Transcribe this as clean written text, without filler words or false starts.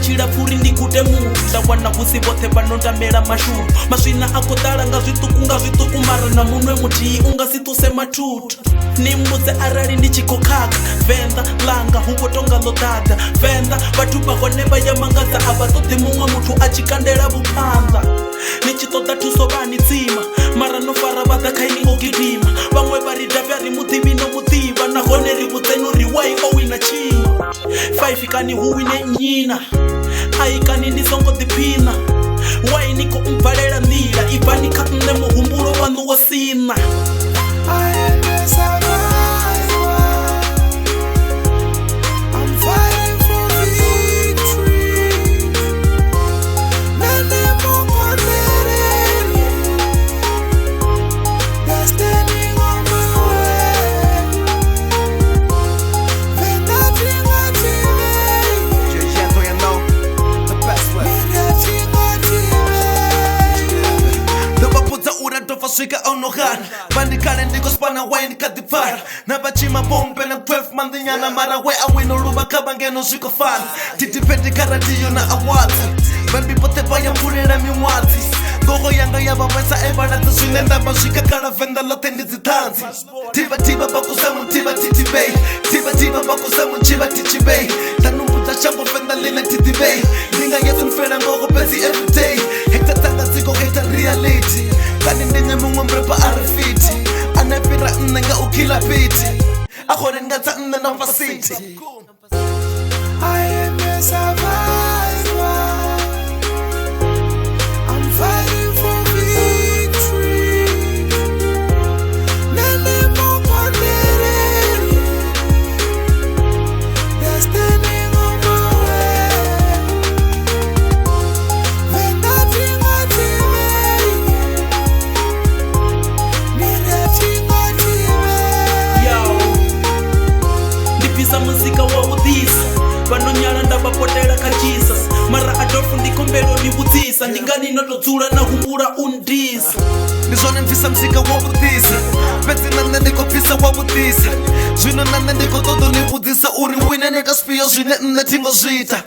tshila pfuri ndi gute muthu nda wana husi vhoṱhe vha no ndamela mashuru maswina a khou ḓala nga zwiṱuku mara na munwe muthihi u nga si ṱuse mathuthu ni mbudze arali ndi tshi khou khakha venḓa langa hu vho tonga ḽo ḓaḓa venḓa vhathu vha hone vha ya mangadza a vha ṱoḓi muṅwe muthu a tshi kandela vhuphanḓa ni tshi ṱoḓa thuso vha ni tsima mara no fara vha ḓa kha ini ngo gidima vhaṅwe vha ri davhi a ri muḓivhi no muḓivha nahone ri vhudzeni uri wai o wina tshima 5 kani hu wine nyina ai kani ndi songo ḓiphina wai ni khou mbvalela nḓila i bvani kha nṋe muhumbulo waṋu wo sina swika ono gana bandikale ndiko spana wine kadipara na bachima bombe na 12 mandhinyana mara we awino luba kabangeno swiko fan titipendi karadiyo na awards bambi pote vaya mpulela miṅwadzi ngogo yanga ya vavesa evalatsa swine ndamba swika kala venda lote ndi dzitanzi tiba bakusamu tiba titibei tiba bakusamu chiba tichibei tanumbudza shango venda lina titibei ndinga yesu mfela ngogo bezi everyday hekta tanga ziko hekta reality kani ndinye muṅwe mrepa arifiti anepira nne nga ukila biti akhone ngatsa nne na vasiti I am a survivor. I'm fighting for victory. Nene mokonere. They're standing on my way. Venda tinga time. Nina tinga time. Yo, ndipisa muzika wa udhisa vanonyala ndavapotela ka Jesus mara adolfu ndikombelo ni vhudzisa ndingani notodzula na humbula undisa ndi zwone mvisa muzika wa vhuḓisa fhedzi na nṋe ndi khou bvisa wa vhuḓisa zwino na nṋe ndi khou ṱoḓa ni vhudzisa uri wine neta zwifhio zwine nṋe thi ngo zwi ita